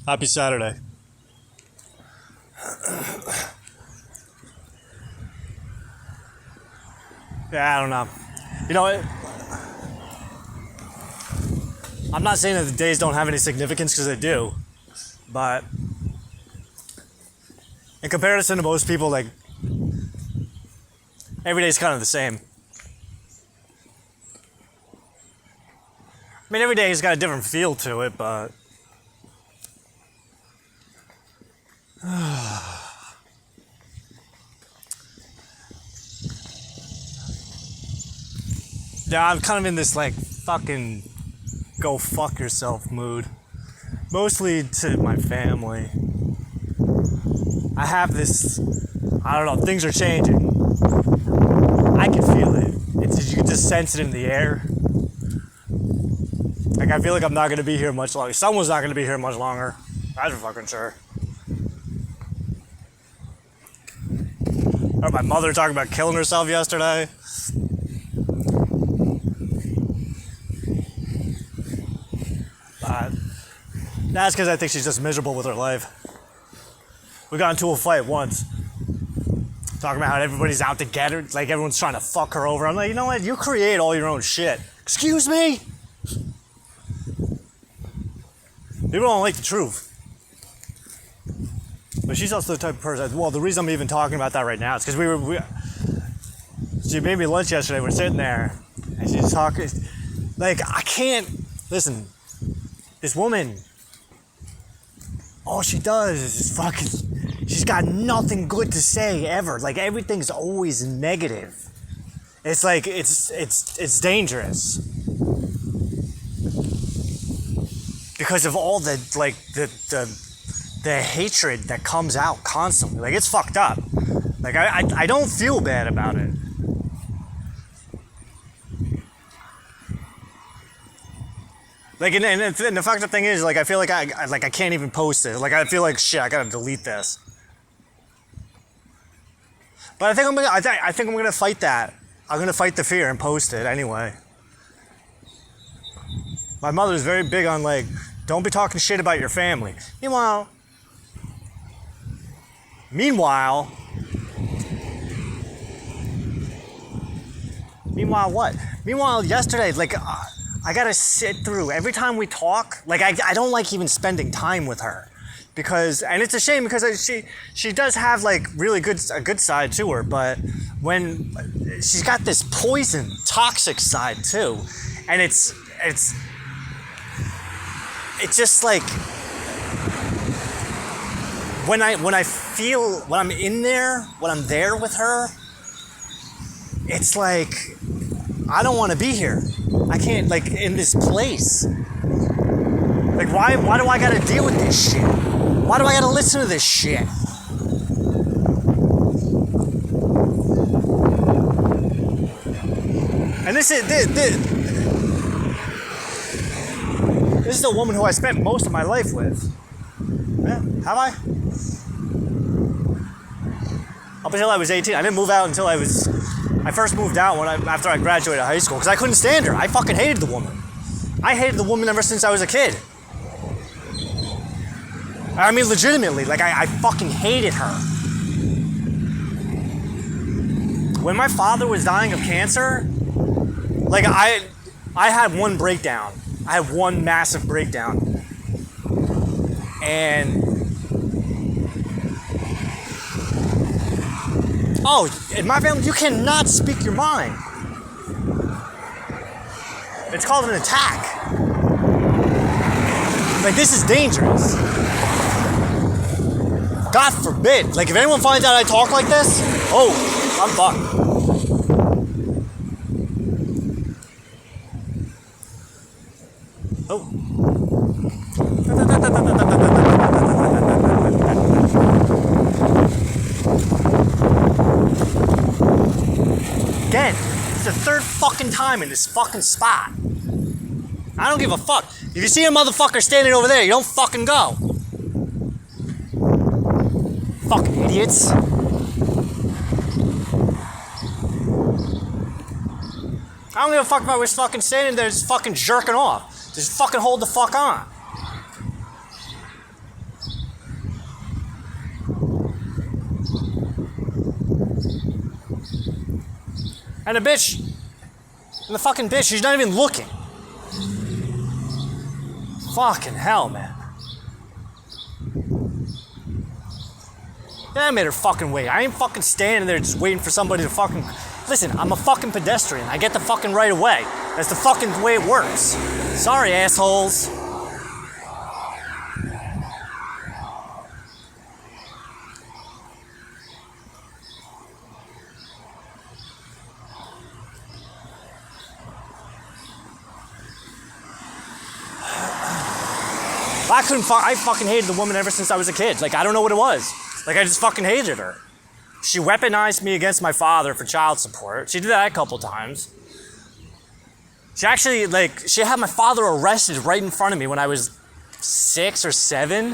Happy Saturday. Yeah, I don't know. You know what? I'm not saying that the days don't have any significance, because they do. But in comparison to most people, like, every day's kind of the same. I mean, every day has got a different feel to it, but yeah, I'm kind of in this, like, fucking go fuck yourself mood. Mostly to my family. I have this, I don't know, things are changing. I can feel it. You can just sense it in the air. Like, I feel like I'm not going to be here much longer. Someone's not going to be here much longer. That's for fucking sure. I heard my mother talking about killing herself yesterday. But that's because I think she's just miserable with her life. We got into a fight once. Talking about how everybody's out to get her. Like, everyone's trying to fuck her over. I'm like, you know what? You create all your own shit. Excuse me? People don't like the truth. But she's also the type of person. Well, the reason I'm even talking about that right now is because she made me lunch yesterday. We're sitting there, and she's talking. Like, I can't listen. This woman, all she does is just fucking. She's got nothing good to say ever. Like, everything's always negative. It's like it's dangerous. Because of all the, like, the hatred that comes out constantly. Like, it's fucked up. Like, I don't feel bad about it. Like, and the fucked up thing is, like, I feel like I can't even post it. Like, I feel like, shit, I gotta delete this. But I think I'm gonna fight that. I'm gonna fight the fear and post it anyway. My mother's very big on, like, don't be talking shit about your family. Meanwhile, what? Meanwhile, yesterday, like, I gotta sit through every time we talk. Like, I don't like even spending time with her, because, and it's a shame because she does have, like, really a good side to her, but when she's got this poison, toxic side too, and it's just like when I'm in there, when I'm there with her, it's like I don't want to be here. I can't, like, in this place. Like, why do I gotta deal with this shit? Why do I gotta listen to this shit? And this is the woman who I spent most of my life with. Yeah, have I? Up until I was 18. I didn't move out until I first moved out after I graduated high school, because I couldn't stand her. I fucking hated the woman. I hated the woman ever since I was a kid. I mean, legitimately, like, I fucking hated her. When my father was dying of cancer, like, I had one breakdown. I had one massive breakdown. And in my family, you cannot speak your mind. It's called an attack. Like, this is dangerous. God forbid. Like, if anyone finds out I talk like this, I'm fucked. Oh. Again, it's the third fucking time in this fucking spot. I don't give a fuck. If you see a motherfucker standing over there, you don't fucking go. Fucking idiots. I don't give a fuck about who's fucking standing there just fucking jerking off. Just fucking hold the fuck on. And the fucking bitch, she's not even looking. Fucking hell, man. Yeah, I made her fucking wait. I ain't fucking standing there just waiting for somebody to fucking... Listen, I'm a fucking pedestrian. I get the fucking right of way. That's the fucking way it works. Sorry, assholes. I fucking hated the woman ever since I was a kid. Like, I don't know what it was. Like, I just fucking hated her. She weaponized me against my father for child support. She did that a couple times. She actually, like, she had my father arrested right in front of me when I was 6 or 7.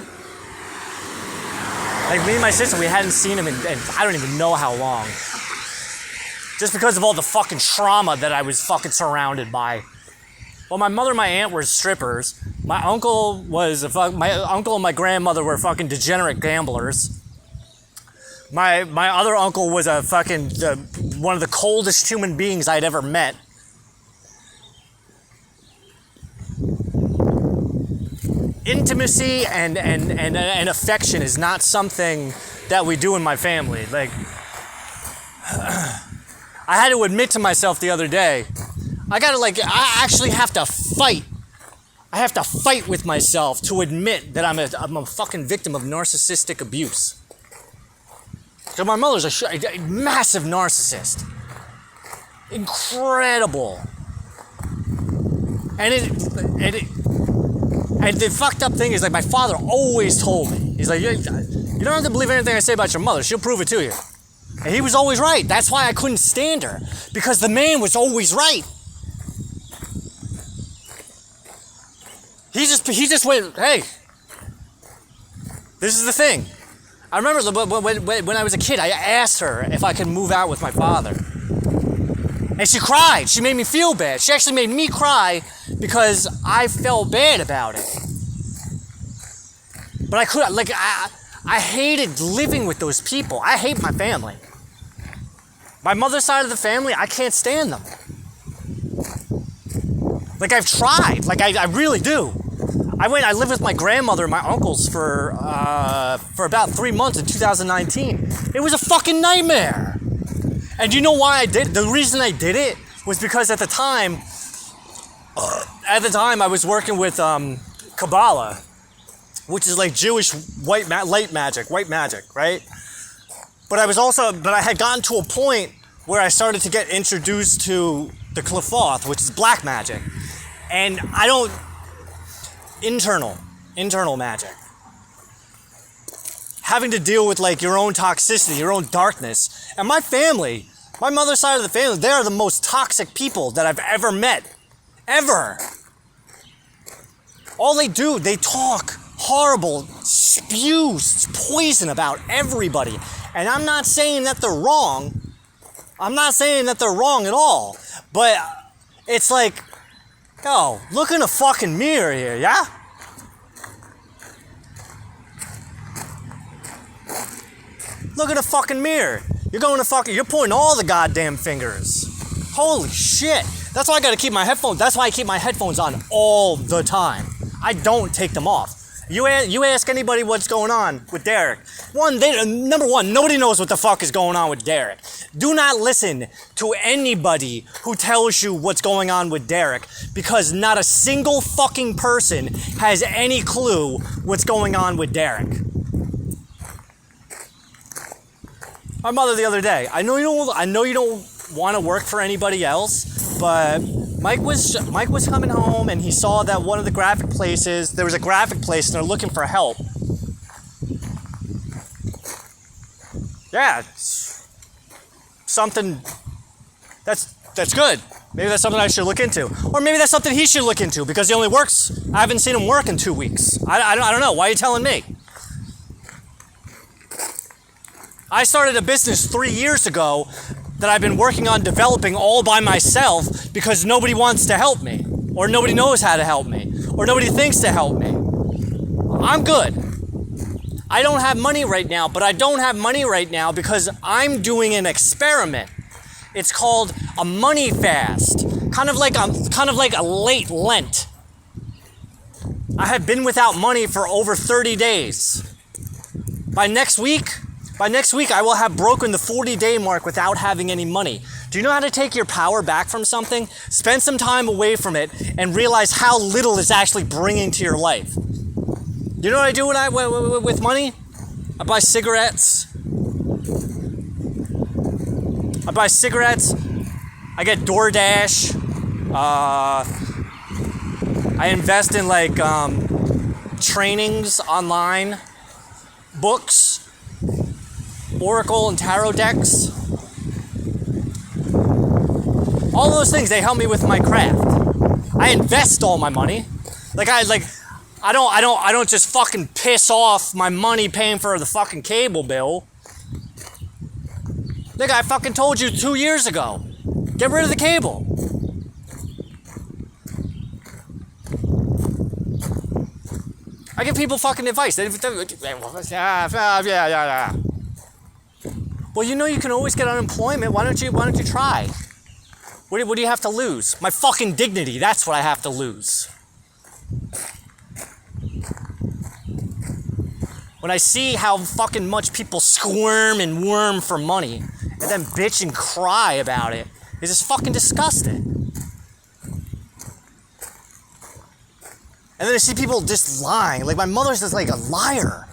Like, me and my sister, we hadn't seen him in I don't even know how long. Just because of all the fucking trauma that I was fucking surrounded by. Well, my mother and my aunt were strippers. My uncle and my grandmother were fucking degenerate gamblers. My other uncle was a fucking one of the coldest human beings I'd ever met. Intimacy and affection is not something that we do in my family. Like, I had to admit to myself the other day, I actually have to fight. I have to fight with myself to admit that I'm a fucking victim of narcissistic abuse. So my mother's a massive narcissist. Incredible. And the fucked up thing is, like, my father always told me, he's like, you don't have to believe anything I say about your mother. She'll prove it to you. And he was always right. That's why I couldn't stand her. Because the man was always right. He just went, hey, this is the thing. I remember when I was a kid, I asked her if I could move out with my father. And she cried. She made me feel bad. She actually made me cry because I felt bad about it. But I hated living with those people. I hate my family. My mother's side of the family, I can't stand them. Like, I've tried. Like, I really do. I lived with my grandmother and my uncles for about 3 months in 2019. It was a fucking nightmare. And you know why I did it? The reason I did it was because at the time I was working with Kabbalah, which is like Jewish white magic, right? But I had gotten to a point where I started to get introduced to the Qliphoth, which is black magic. And internal magic. Having to deal with, like, your own toxicity, your own darkness. And my family, my mother's side of the family, they are the most toxic people that I've ever met. Ever. All they do, they talk horrible, spew poison about everybody. And I'm not saying that they're wrong. I'm not saying that they're wrong at all. But it's like, yo, look in the fucking mirror here, yeah? Look at the fucking mirror. You're pointing all the goddamn fingers. Holy shit. That's why I gotta keep my headphones. That's why I keep my headphones on all the time. I don't take them off. You ask anybody what's going on with Derek. Number one, nobody knows what the fuck is going on with Derek. Do not listen to anybody who tells you what's going on with Derek, because not a single fucking person has any clue what's going on with Derek. My mother the other day, I know you don't want to work for anybody else, but Mike was coming home and he saw that one of the graphic places, there was a graphic place and they're looking for help. Yeah, it's something that's good. Maybe that's something I should look into. Or maybe that's something he should look into, because he only works, I haven't seen him work in 2 weeks. I don't know, why are you telling me? I started a business 3 years ago that I've been working on developing all by myself because nobody wants to help me, or nobody knows how to help me, or nobody thinks to help me. I'm good. I don't have money right now, but I don't have money right now because I'm doing an experiment. It's called a money fast, kind of like a late Lent. I have been without money for over 30 days. By next week, I will have broken the 40-day mark without having any money. Do you know how to take your power back from something? Spend some time away from it and realize how little it's actually bringing to your life. You know what I do with money? I buy cigarettes. I get DoorDash. I invest in trainings online, books, Oracle and tarot decks. All those things, they help me with my craft. I invest all my money. I don't just fucking piss off my money paying for the fucking cable bill. I fucking told you 2 years ago. Get rid of the cable. I give people fucking advice. Yeah. Well, you know you can always get unemployment. Why don't you try? What do you have to lose? My fucking dignity. That's what I have to lose. When I see how fucking much people squirm and worm for money and then bitch and cry about it, it's just fucking disgusting. And then I see people just lying. Like my mother's just like a liar.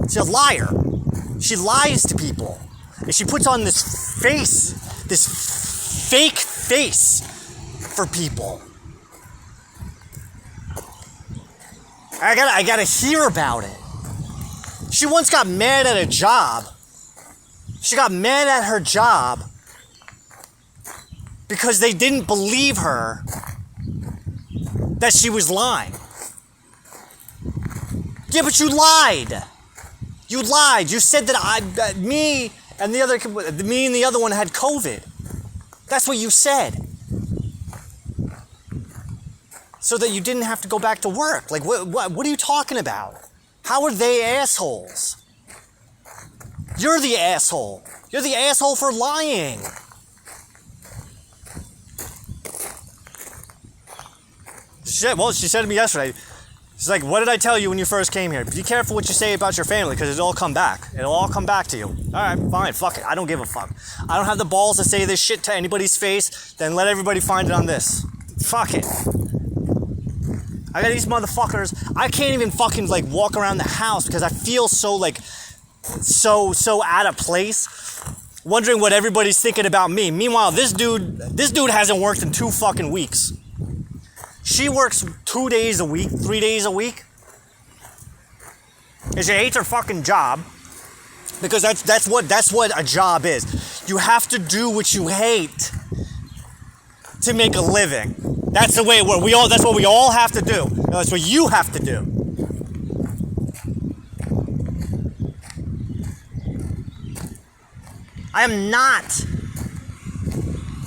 She's a liar. She lies to people. And she puts on this face, this fake face for people. I gotta hear about it. She once got mad at a job. She got mad at her job because they didn't believe her that she was lying. Yeah, but you lied. You lied. You said that me and the other one had COVID. That's what you said. So that you didn't have to go back to work. Like, what are you talking about? How are they assholes? You're the asshole. You're the asshole for lying. She said to me yesterday, she's like, what did I tell you when you first came here? Be careful what you say about your family because it'll all come back. It'll all come back to you. All right, fine, fuck it. I don't give a fuck. I don't have the balls to say this shit to anybody's face, then let everybody find it on this. Fuck it. I got these motherfuckers. I can't even fucking walk around the house because I feel so out of place, wondering what everybody's thinking about me. Meanwhile, this dude hasn't worked in 2 fucking weeks. She works 2 days a week, 3 days a week. And she hates her fucking job because that's what a job is. You have to do what you hate to make a living. That's the way it works. That's what we all have to do. That's what you have to do. I am not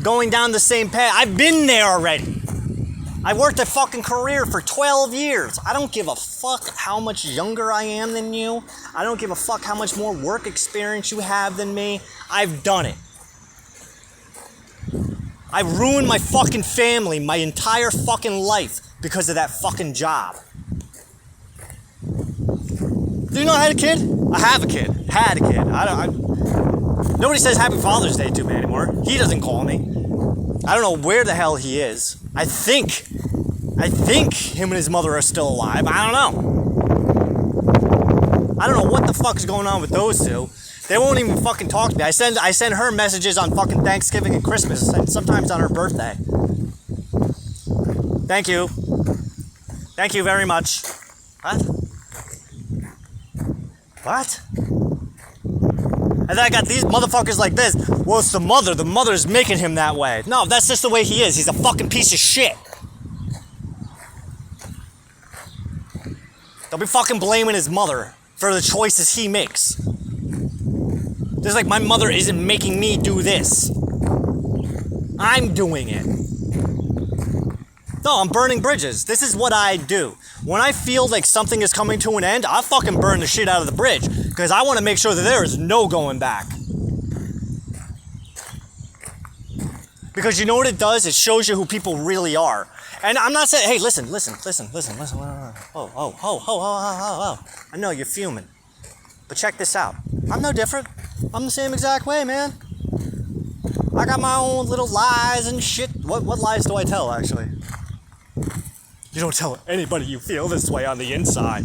going down the same path. I've been there already. I worked a fucking career for 12 years. I don't give a fuck how much younger I am than you. I don't give a fuck how much more work experience you have than me. I've done it. I ruined my fucking family, my entire fucking life because of that fucking job. Do you know I had a kid? I have a kid. Had a kid. Nobody says Happy Father's Day to me anymore. He doesn't call me. I don't know where the hell he is. I think him and his mother are still alive. I don't know what the fuck is going on with those two. They won't even fucking talk to me. I send her messages on fucking Thanksgiving and Christmas and sometimes on her birthday. Thank you. Thank you very much. What? And then I got these motherfuckers like this. Well, it's the mother. The mother's making him that way. No, that's just the way he is. He's a fucking piece of shit. Don't be fucking blaming his mother for the choices he makes. Just like my mother isn't making me do this. I'm doing it. No, I'm burning bridges. This is what I do. When I feel like something is coming to an end, I fucking burn the shit out of the bridge because I want to make sure that there is no going back. Because you know what it does? It shows you who people really are. And I'm not saying, hey, listen. Oh. I know you're fuming. But check this out. I'm no different. I'm the same exact way, man. I got my own little lies and shit. What lies do I tell, actually? You don't tell anybody you feel this way on the inside.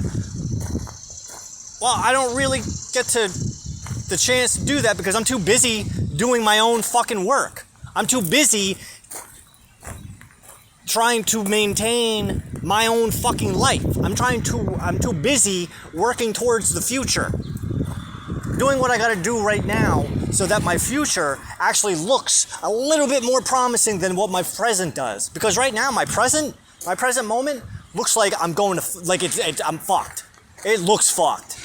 Well, I don't really get the chance to do that because I'm too busy doing my own fucking work. I'm too busy trying to maintain my own fucking life. I'm too busy working towards the future. Doing what I gotta do right now so that my future actually looks a little bit more promising than what my present does. Because right now, my present moment looks like I'm going to, like I'm fucked. It looks fucked.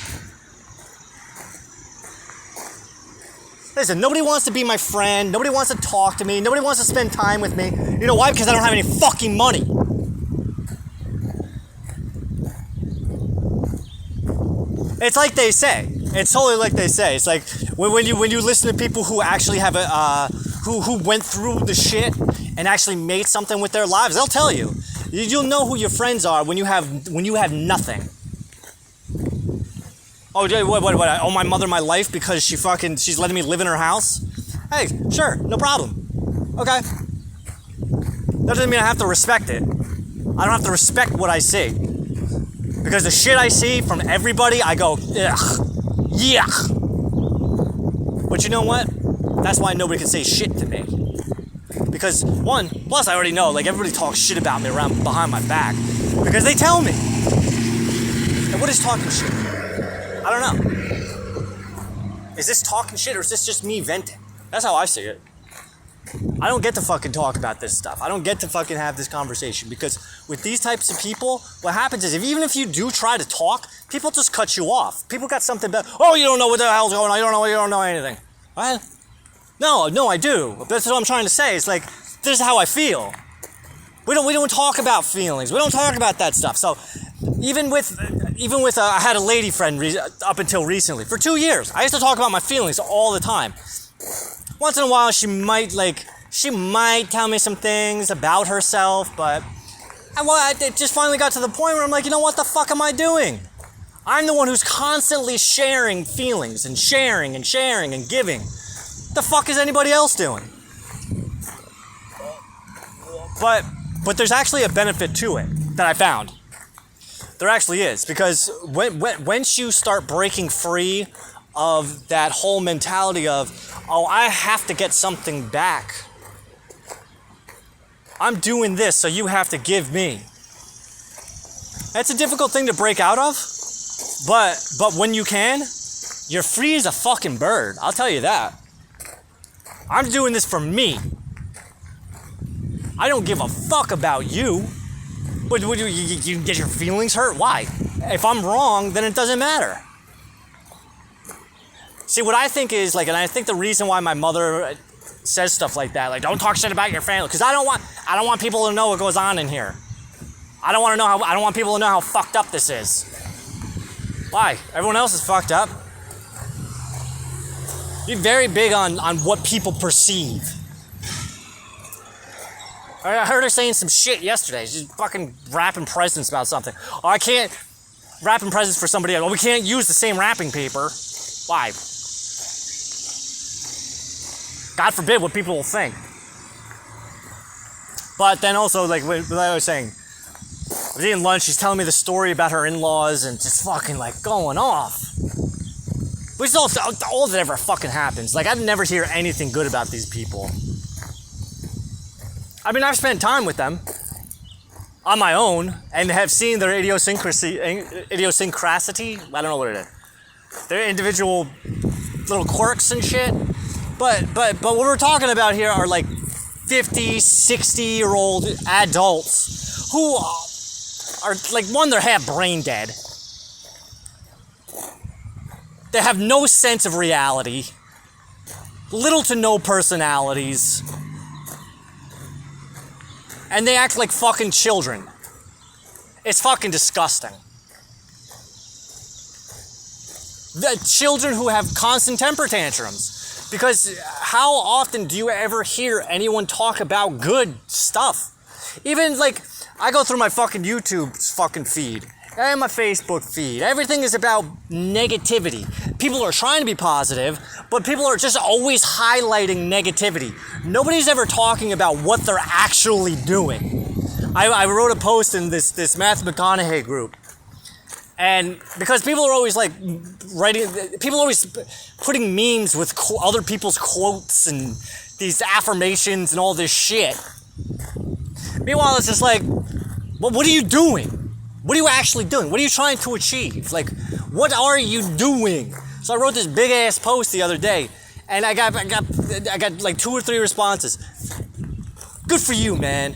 Listen, nobody wants to be my friend. Nobody wants to talk to me. Nobody wants to spend time with me. You know why? Because I don't have any fucking money. It's like they say. It's totally like they say. It's like when you listen to people who actually have who went through the shit and actually made something with their lives, they'll tell you. You'll know who your friends are when you have nothing. Oh, what? I owe my mother my life because she's letting me live in her house? Hey, sure, no problem. Okay. That doesn't mean I have to respect it. I don't have to respect what I see. Because the shit I see from everybody, I go, ugh, yuck. But you know what? That's why nobody can say shit to me. Because plus I already know, like everybody talks shit about me around behind my back. Because they tell me. And what is talking shit? I don't know. Is this talking shit or is this just me venting? That's how I see it. I don't get to fucking talk about this stuff. I don't get to fucking have this conversation because with these types of people, what happens is even if you do try to talk, people just cut you off. People got something bad. Oh, you don't know what the hell's going on. You don't know anything. What? No, I do. That's what I'm trying to say. It's like, this is how I feel. We don't talk about feelings. We don't talk about that stuff. So even with I had a lady friend up until recently. For 2 years, I used to talk about my feelings all the time. Once in a while, she might tell me some things about herself, but it just finally got to the point where I'm like, you know what the fuck am I doing? I'm the one who's constantly sharing feelings and sharing and giving. What the fuck is anybody else doing? But there's actually a benefit to it that I found. There actually is, because once you start breaking free of that whole mentality of, oh, I have to get something back. I'm doing this, so you have to give me. That's a difficult thing to break out of, but when you can, you're free as a fucking bird. I'll tell you that. I'm doing this for me. I don't give a fuck about you. But you get your feelings hurt? Why? If I'm wrong, then it doesn't matter. See, what I think is, and I think the reason why my mother says stuff like that, like, don't talk shit about your family, because I don't want people to know what goes on in here. I don't want people to know how fucked up this is. Why? Everyone else is fucked up. Be very big on what people perceive. I heard her saying some shit yesterday. She's fucking wrapping presents about something. Oh, I can't wrapping presents for somebody else. Oh, we can't use the same wrapping paper. Why? God forbid what people will think. But then also, like I was saying, I was eating lunch, she's telling me the story about her in-laws and just fucking like going off. Which is all that ever fucking happens. Like, I never hear anything good about these people. I mean, I've spent time with them on my own and have seen their idiosyncrasy. I don't know what it is. Their individual little quirks and shit. But what we're talking about here are like 50, 60-year-old adults who are like, one, they're half brain dead. They have no sense of reality, little to no personalities. And they act like fucking children. It's fucking disgusting. The children who have constant temper tantrums. Because how often do you ever hear anyone talk about good stuff? Even like, I go through my fucking YouTube fucking feed and my Facebook feed. Everything is about negativity. People are trying to be positive, but people are just always highlighting negativity. Nobody's ever talking about what they're actually doing. I wrote a post in this Matthew McConaughey group. And because people are always like people are always putting memes with other people's quotes and these affirmations and all this shit. Meanwhile, it's just like, well, what are you doing? What are you actually doing? What are you trying to achieve? Like, what are you doing? So I wrote this big ass post the other day, and I got like 2 or 3 responses. Good for you, man.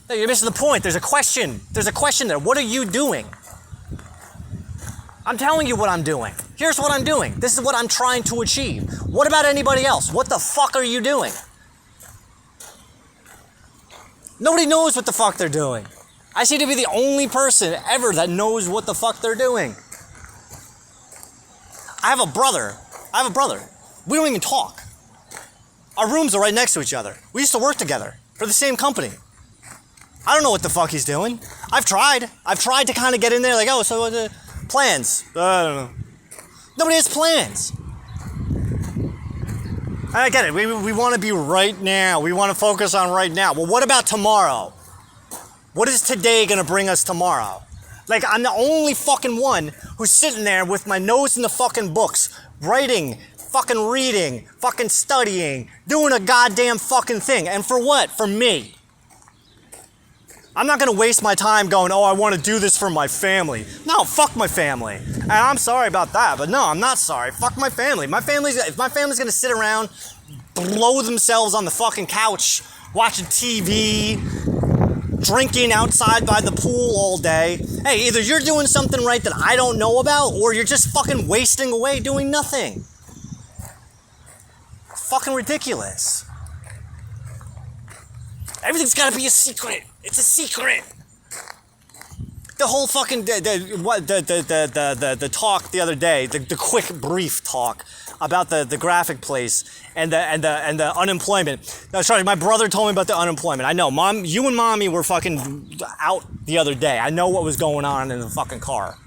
No, you're missing the point. There's a question. There's a question there. What are you doing? I'm telling you what I'm doing. Here's what I'm doing. This is what I'm trying to achieve. What about anybody else? What the fuck are you doing? Nobody knows what the fuck they're doing. I seem to be the only person ever that knows what the fuck they're doing. I have a brother. We don't even talk. Our rooms are right next to each other. We used to work together for the same company. I don't know what the fuck he's doing. I've tried to kind of get in there like, oh, so plans. I don't know. Nobody has plans. I get it. We want to be right now. We want to focus on right now. Well, what about tomorrow? What is today going to bring us tomorrow? Like, I'm the only fucking one who's sitting there with my nose in the fucking books, writing, fucking reading, fucking studying, doing a goddamn fucking thing. And for what? For me. I'm not going to waste my time going, oh, I want to do this for my family. No, fuck my family. And I'm sorry about that, but no, I'm not sorry. Fuck my family. If my family's going to sit around, blow themselves on the fucking couch, watching TV, drinking outside by the pool all day, hey, either you're doing something right that I don't know about, or you're just fucking wasting away doing nothing. Fucking ridiculous. Everything's got to be a secret. It's a secret. The whole fucking the talk the other day, the quick brief talk about the graphic place and the unemployment. No, sorry, my brother told me about the unemployment. I know, Mom, you and Mommy were fucking out the other day. I know what was going on in the fucking car.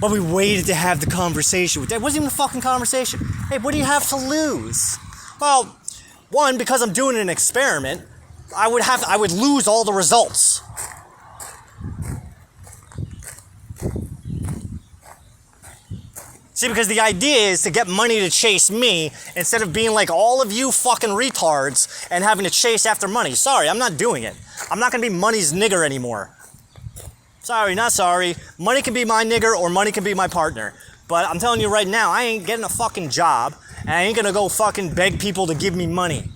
But we waited to have the conversation. It wasn't even a fucking conversation. Hey, what do you have to lose? Well, one, because I'm doing an experiment, I would lose all the results. See, because the idea is to get money to chase me instead of being like all of you fucking retards and having to chase after money. Sorry, I'm not doing it. I'm not going to be money's nigger anymore. Sorry, not sorry. Money can be my nigger or money can be my partner. But I'm telling you right now, I ain't getting a fucking job and I ain't going to go fucking beg people to give me money.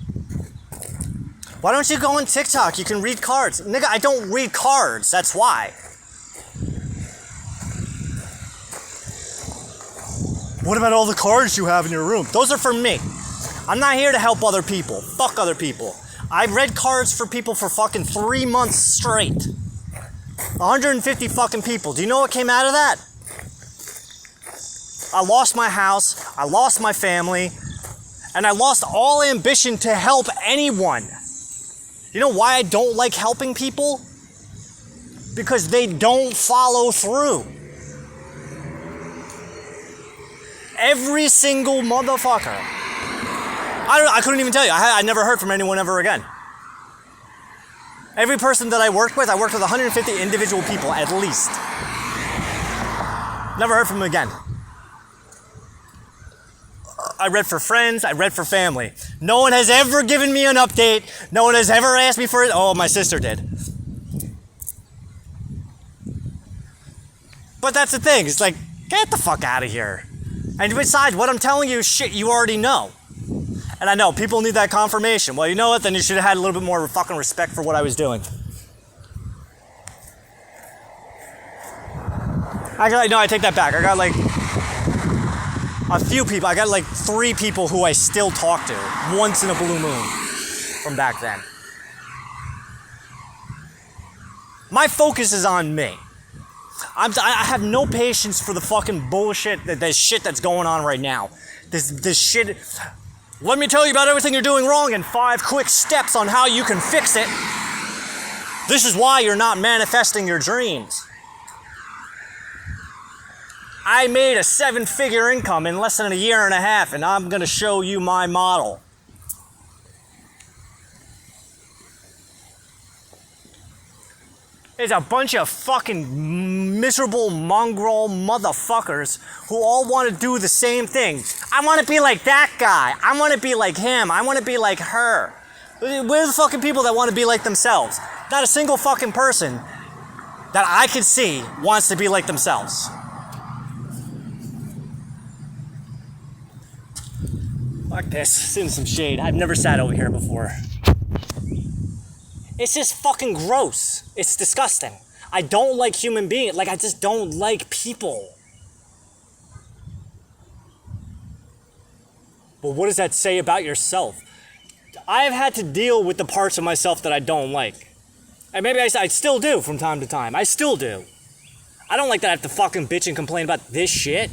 Why don't you go on TikTok? You can read cards. Nigga, I don't read cards. That's why. What about all the cards you have in your room? Those are for me. I'm not here to help other people. Fuck other people. I've read cards for people for fucking 3 months straight. 150 fucking people. Do you know what came out of that? I lost my house. I lost my family. And I lost all ambition to help anyone. You know why I don't like helping people? Because they don't follow through. Every single motherfucker. I couldn't even tell you. I never heard from anyone ever again. Every person that I worked with 150 individual people at least. Never heard from them again. I read for friends, I read for family. No one has ever given me an update. No one has ever asked me for it. Oh, my sister did. But that's the thing. It's like, get the fuck out of here. And besides, what I'm telling you is shit you already know. And I know, people need that confirmation. Well, you know what? Then you should have had a little bit more fucking respect for what I was doing. I take that back. I got like a few people. I got like 3 people who I still talk to once in a blue moon from back then. My focus is on me. I have no patience for the fucking bullshit, this shit that's going on right now. This shit. Let me tell you about everything you're doing wrong and 5 quick steps on how you can fix it. This is why you're not manifesting your dreams. I made a 7-figure income in less than a year and a half, and I'm gonna show you my model. There's a bunch of fucking miserable mongrel motherfuckers who all want to do the same thing. I want to be like that guy. I want to be like him. I want to be like her. We're the fucking people that want to be like themselves. Not a single fucking person that I could see wants to be like themselves. Fuck this. Sit in some shade. I've never sat over here before. It's just fucking gross. It's disgusting. I don't like human beings. Like, I just don't like people. But what does that say about yourself? I have had to deal with the parts of myself that I don't like. And maybe I still do from time to time. I still do. I don't like that I have to fucking bitch and complain about this shit.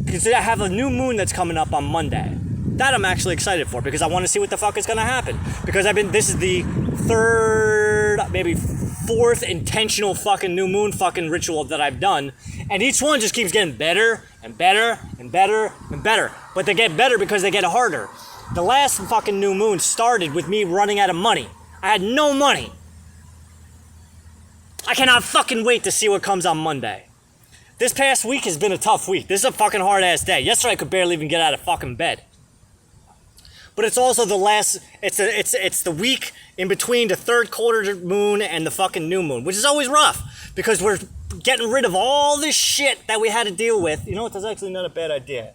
Because I have a new moon that's coming up on Monday. That I'm actually excited for because I want to see what the fuck is going to happen. Because this is the 3rd, maybe 4th intentional fucking new moon fucking ritual that I've done. And each one just keeps getting better and better and better and better. But they get better because they get harder. The last fucking new moon started with me running out of money. I had no money. I cannot fucking wait to see what comes on Monday. This past week has been a tough week. This is a fucking hard ass day. Yesterday I could barely even get out of fucking bed. But it's also the last, it's the week in between the 3rd quarter moon and the fucking new moon, which is always rough because we're getting rid of all this shit that we had to deal with. You know what, that's actually not a bad idea.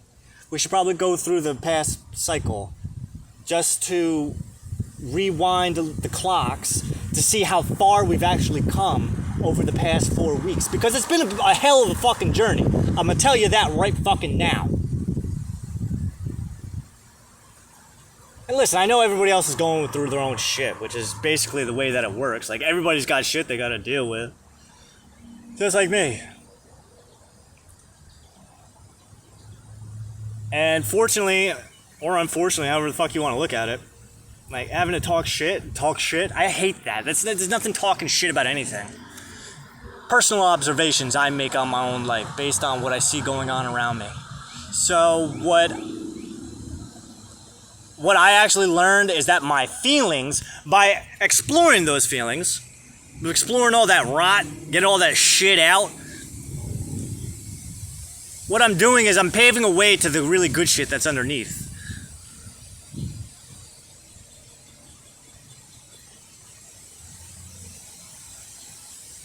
We should probably go through the past cycle just to rewind the clocks to see how far we've actually come over the past 4 weeks because it's been a hell of a fucking journey. I'm gonna tell you that right fucking now. And listen, I know everybody else is going through their own shit, which is basically the way that it works. Like, everybody's got shit they gotta deal with. Just like me. And fortunately, or unfortunately, however the fuck you want to look at it, like, having to talk shit, I hate that. There's nothing talking shit about anything. Personal observations I make on my own life based on what I see going on around me. So what I actually learned is that my feelings, by exploring those feelings, exploring all that rot, get all that shit out, what I'm doing is I'm paving a way to the really good shit that's underneath.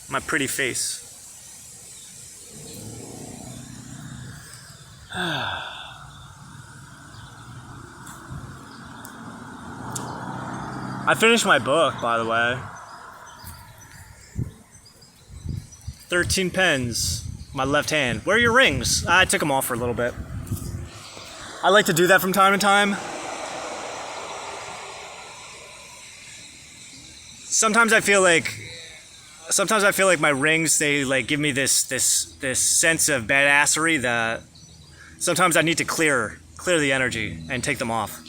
My pretty face. I finished my book, by the way. 13 pens, my left hand. Where are your rings? I took them off for a little bit. I like to do that from time to time. Sometimes I feel like my rings, they like give me this sense of badassery that sometimes I need to clear the energy and take them off.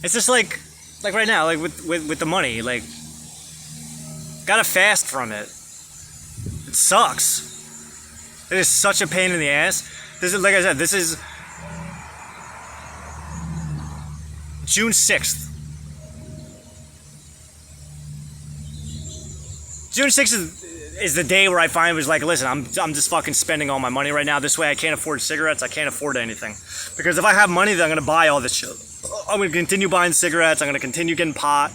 It's just like right now, like with the money, like, gotta fast from it. It sucks. It is such a pain in the ass. This is, like I said, this is June 6th. June 6th is the day where I finally was like, listen, I'm just fucking spending all my money right now. This way I can't afford cigarettes. I can't afford anything. Because if I have money, then I'm going to buy all this shit. I'm going to continue buying cigarettes. I'm going to continue getting pot.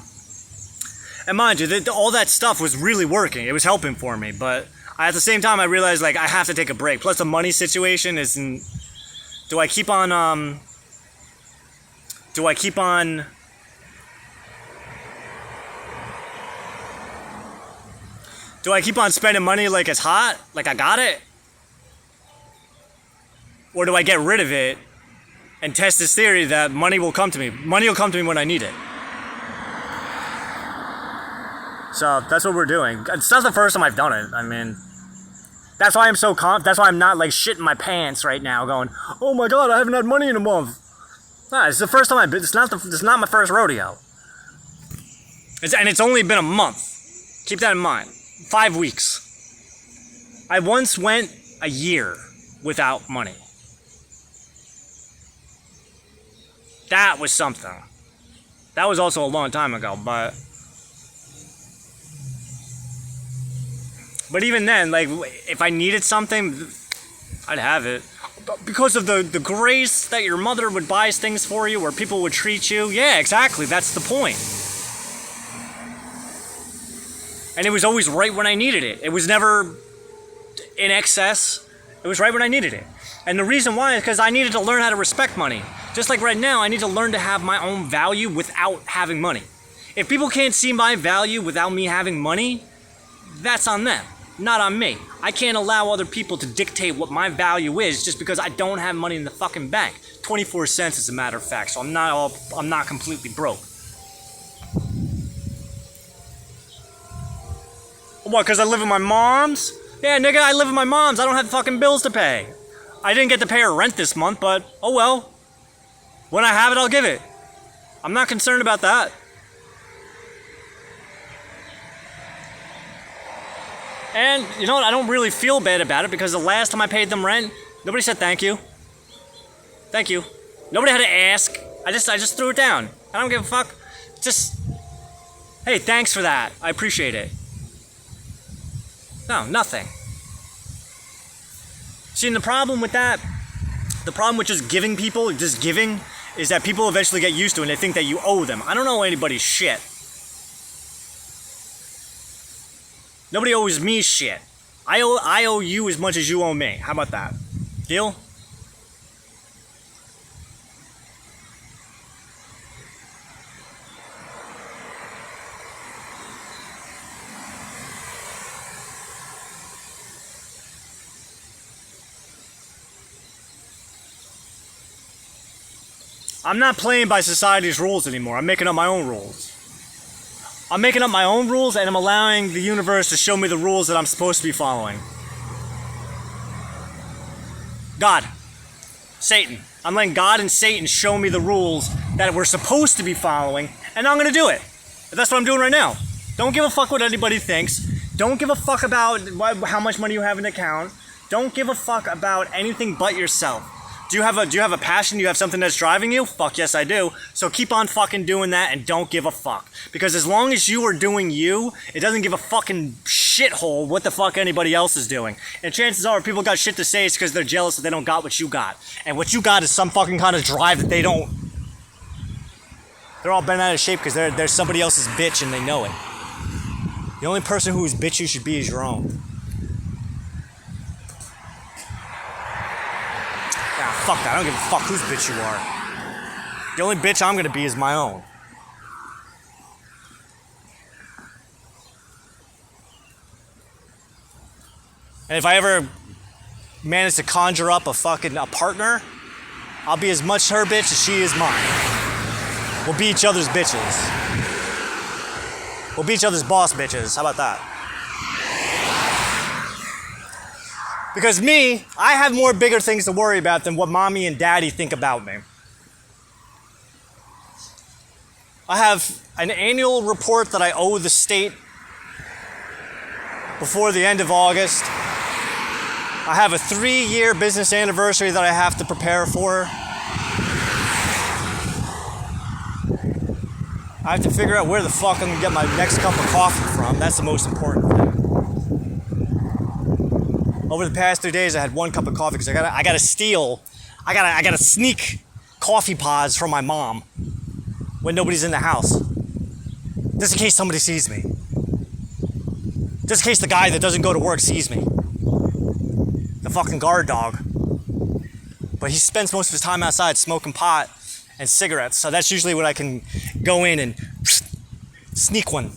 And mind you, all that stuff was really working. It was helping for me. But at the same time, I realized, like, I have to take a break. Plus, the money situation isn't... Do I keep on spending money like it's hot? Like I got it? Or do I get rid of it and test this theory that money will come to me. Money will come to me when I need it. So that's what we're doing. It's not the first time I've done it. I mean, that's why I'm so that's why I'm not like shitting my pants right now going, oh my God, I haven't had money in a month. Nah, it's the first time it's not my first rodeo. And it's only been a month. Keep that in mind. 5 weeks. I once went a year without money. That was something. That was also a long time ago, but even then, like, if I needed something, I'd have it. Because of the grace that your mother would buy things for you, or people would treat you. Yeah, exactly. That's the point. And it was always right when I needed it. It was never in excess. It was right when I needed it. And the reason why is because I needed to learn how to respect money. Just like right now, I need to learn to have my own value without having money. If people can't see my value without me having money, that's on them, not on me. I can't allow other people to dictate what my value is just because I don't have money in the fucking bank. 24 cents as a matter of fact, so I'm not completely broke. What, because I live with my mom's? Yeah, nigga, I live with my mom's. I don't have fucking bills to pay. I didn't get to pay her rent this month, but oh well. When I have it, I'll give it. I'm not concerned about that. And you know what? I don't really feel bad about it because the last time I paid them rent, nobody said thank you. Thank you. Nobody had to ask. I just threw it down. I don't give a fuck. Just, hey, thanks for that. I appreciate it. No, nothing. See, and the problem with that, the problem with just giving people, just giving, is that people eventually get used to it and they think that you owe them. I don't owe anybody shit. Nobody owes me shit. I owe you as much as you owe me. How about that? Deal? I'm not playing by society's rules anymore. I'm making up my own rules. I'm making up my own rules and I'm allowing the universe to show me the rules that I'm supposed to be following. God. Satan. I'm letting God and Satan show me the rules that we're supposed to be following, and I'm gonna do it. That's what I'm doing right now. Don't give a fuck what anybody thinks. Don't give a fuck about how much money you have in the account. Don't give a fuck about anything but yourself. Do you have a passion? Do you have something that's driving you? Fuck yes, I do. So keep on fucking doing that and don't give a fuck. Because as long as you are doing you, it doesn't give a fucking shithole what the fuck anybody else is doing. And chances are, if people got shit to say, it's because they're jealous that they don't got what you got. And what you got is some fucking kind of drive that they don't. They're all bent out of shape because they're somebody else's bitch and they know it. The only person whose bitch you should be is your own. Fuck that, I don't give a fuck whose bitch you are. The only bitch I'm gonna be is my own. And if I ever manage to conjure up a partner, I'll be as much her bitch as she is mine. We'll be each other's bitches. We'll be each other's boss bitches, how about that? Because me, I have more bigger things to worry about than what mommy and daddy think about me. I have an annual report that I owe the state before the end of August. I have a 3-year business anniversary that I have to prepare for. I have to figure out where the fuck I'm gonna get my next cup of coffee from. That's the most important thing. Over the past 3 days, I had 1 cup of coffee because I gotta sneak coffee pods from my mom when nobody's in the house, just in case somebody sees me, just in case the guy that doesn't go to work sees me, the fucking guard dog. But he spends most of his time outside smoking pot and cigarettes, so that's usually when I can go in and sneak one,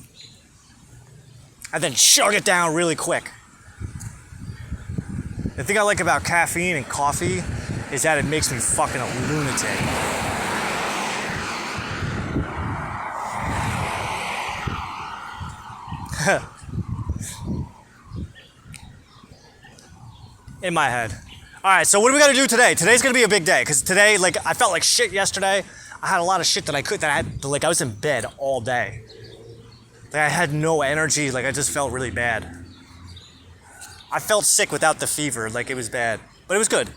and then chug it down really quick. The thing I like about caffeine and coffee is that it makes me fucking a lunatic. In my head. Alright, so what do we gotta do today? Today's gonna be a big day, because today, like, I felt like shit yesterday. I had a lot of shit that I was in bed all day. Like, I had no energy, like, I just felt really bad. I felt sick without the fever, like, it was bad. But it was good.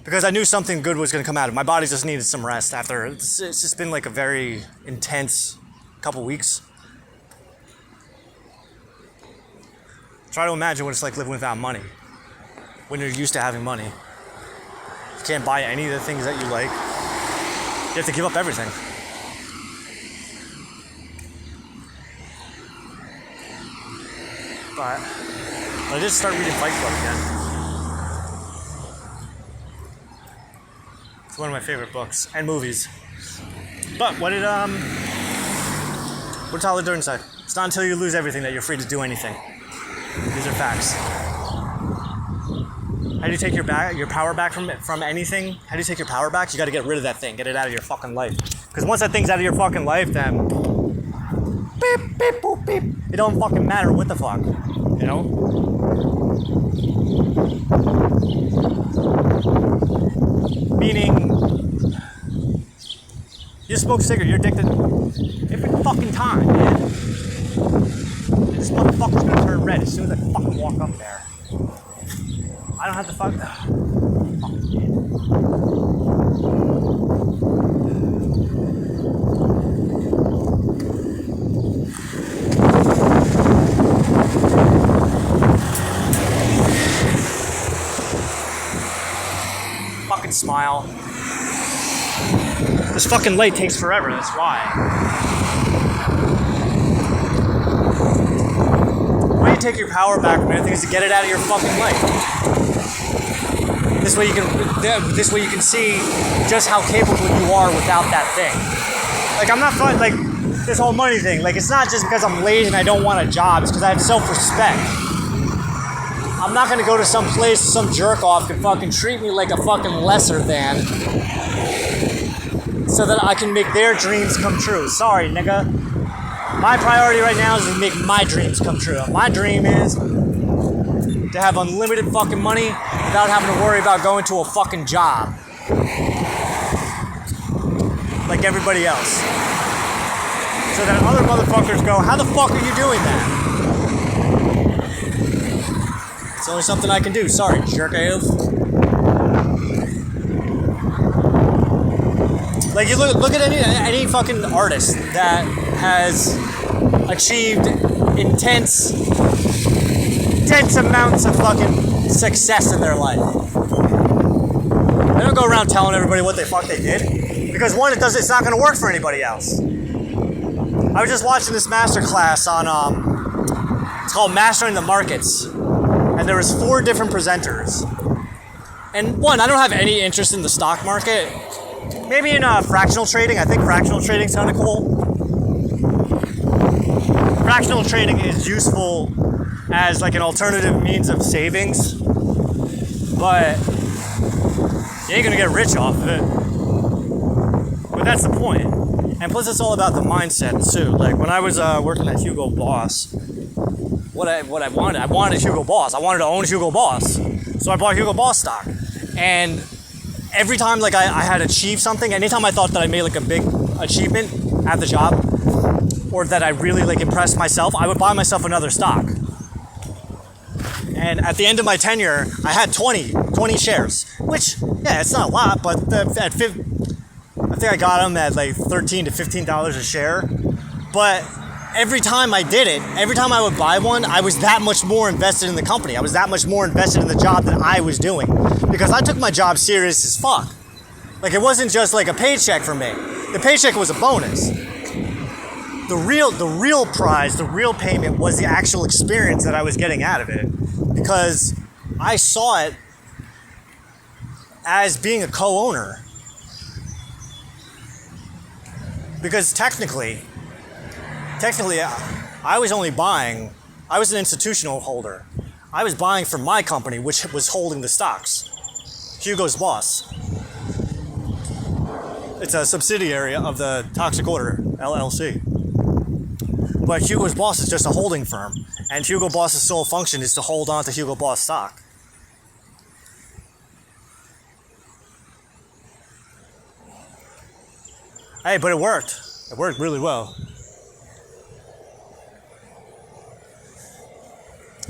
Because I knew something good was gonna come out of it. My body just needed some rest after, it's just been like a very intense couple weeks. Try to imagine what it's like living without money. When you're used to having money. You can't buy any of the things that you like. You have to give up everything. But I did start reading Fight Club again. It's one of my favorite books and movies. But what did Tyler Durden say? It's not until you lose everything that you're free to do anything. These are facts. How do you take your power back from anything? How do you take your power back? You got to get rid of that thing. Get it out of your fucking life. Because once that thing's out of your fucking life, then beep, beep, boop, beep. It don't fucking matter what the fuck. You know? Meaning, you smoke cigarette, you're addicted every fucking time, man. This motherfucker's gonna turn red as soon as I fucking walk up there. I don't have to fuck that. Fucking smile. This fucking light takes forever, that's why. The way you take your power back from anything is to get it out of your fucking life. This way you can see just how capable you are without that thing. Like, I'm not fun, like, this whole money thing, like, it's not just because I'm lazy and I don't want a job, it's because I have self-respect. I'm not gonna go to some place some jerk off can fucking treat me like a fucking lesser than so that I can make their dreams come true. Sorry, nigga. My priority right now is to make my dreams come true. My dream is to have unlimited fucking money without having to worry about going to a fucking job. Like everybody else. So that other motherfuckers go, how the fuck are you doing that? It's only something I can do. Sorry, jerk AF. Like, you look at any fucking artist that has achieved intense amounts of fucking success in their life. They don't go around telling everybody what the fuck they did. Because one, it's not gonna work for anybody else. I was just watching this masterclass on, it's called Mastering the Markets. And there was 4 different presenters. And one, I don't have any interest in the stock market. Maybe in fractional trading. I think fractional trading is kind of cool. Fractional trading is useful as like an alternative means of savings, but you ain't gonna get rich off of it. But that's the point. And plus, it's all about the mindset too. Like when I was working at Hugo Boss, what I wanted Hugo Boss. I wanted to own Hugo Boss, so I bought Hugo Boss stock. And every time like I had achieved something, anytime I thought that I made like a big achievement at the job, or that I really like impressed myself, I would buy myself another stock. And at the end of my tenure, I had 20 shares, which, yeah, it's not a lot, but I think I got them at like $13 to $15 a share. But every time I did it, every time I would buy one, I was that much more invested in the company. I was that much more invested in the job that I was doing. Because I took my job serious as fuck. Like, it wasn't just like a paycheck for me. The paycheck was a bonus. The real prize, the real payment was the actual experience that I was getting out of it. Because I saw it as being a co-owner. Because technically, I was only buying, I was an institutional holder. I was buying from my company, which was holding the stocks. Hugo's Boss. It's a subsidiary of the Toxic Order, LLC. But Hugo's Boss is just a holding firm, and Hugo Boss's sole function is to hold on to Hugo Boss stock. Hey, but it worked. It worked really well.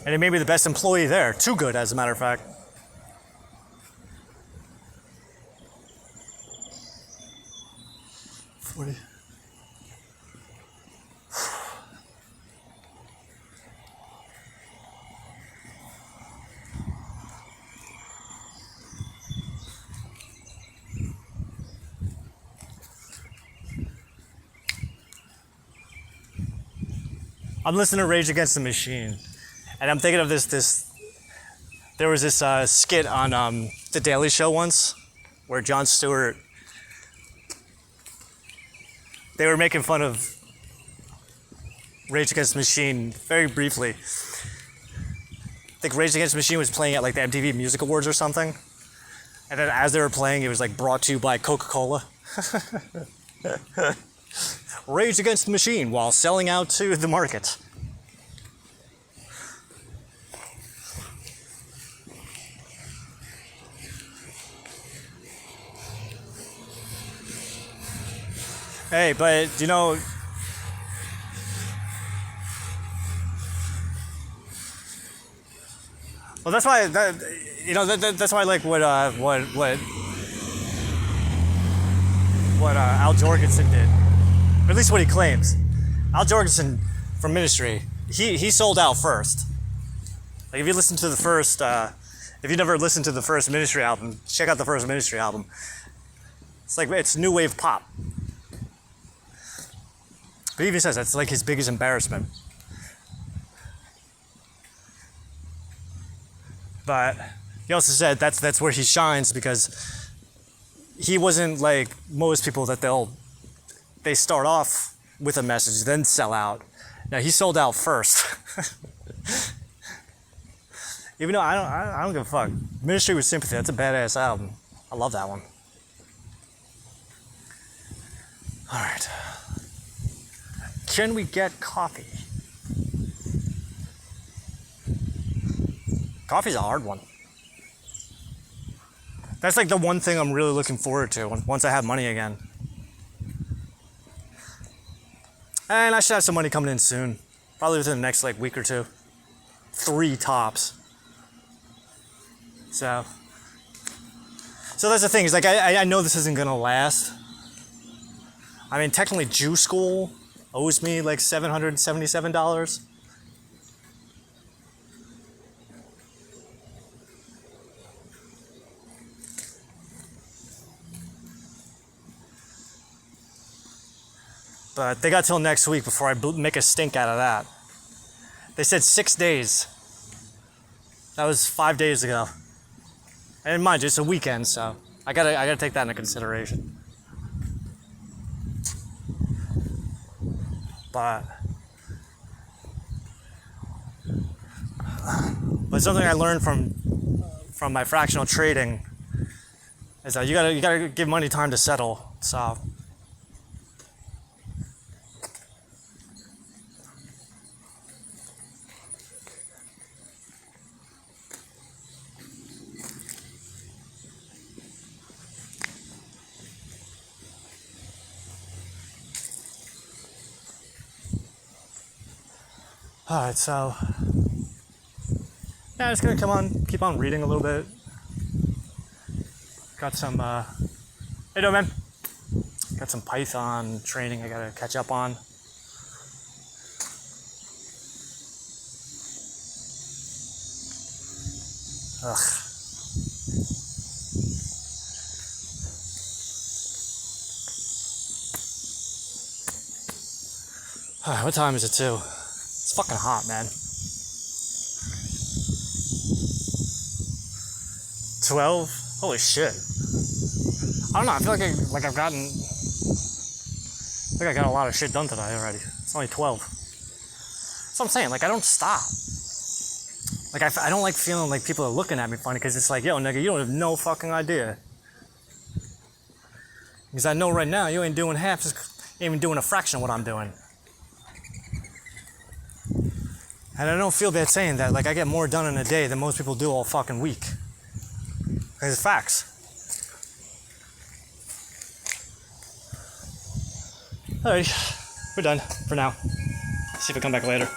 And he made me the best employee there. Too good, as a matter of fact. I'm listening to Rage Against the Machine, and I'm thinking of this. There was this skit on The Daily Show once, where Jon Stewart, they were making fun of Rage Against the Machine very briefly. I think Rage Against the Machine was playing at like the MTV Music Awards or something, and then as they were playing, it was like brought to you by Coca-Cola. Rage Against the Machine while selling out to the market. Hey, but you know, well, that's why that's why I like what Al Jorgensen did. Or at least what he claims. Al Jorgensen from Ministry, he sold out first. Like if you listen to the first, if you never listened to the first Ministry album, check out the first Ministry album. It's new wave pop. But he even says that's like his biggest embarrassment. But he also said that's where he shines because he wasn't like most people that they start off with a message, then sell out. Now he sold out first. Even though I don't give a fuck. Ministry with Sympathy, that's a badass album. I love that one. Alright. Can we get coffee? Coffee's a hard one. That's like the one thing I'm really looking forward to once I have money again. And I should have some money coming in soon. Probably within the next week or two. 3 tops. So that's the thing, is I know this isn't gonna last. I mean, technically Jew School owes me like $777. But they got till next week before I make a stink out of that. They said 6 days. That was 5 days ago. And mind you, it's a weekend, so I gotta take that into consideration. But something I learned from my fractional trading is that you gotta give money time to settle. So. Alright, so yeah, I'm just gonna keep on reading a little bit. Got some how you doing, man? Got some Python training I gotta catch up on. Ugh. What time is it too? It's fucking hot, man. 12? Holy shit. I don't know, I feel like I got a lot of shit done today already. It's only 12. That's what I'm saying, I don't stop. Like, I don't like feeling like people are looking at me funny because it's like, yo, nigga, you don't have no fucking idea. Because I know right now you ain't doing half, you ain't even doing a fraction of what I'm doing. And I don't feel bad saying that. Like, I get more done in a day than most people do all fucking week. Because it's facts. Alright, we're done for now. See if I come back later.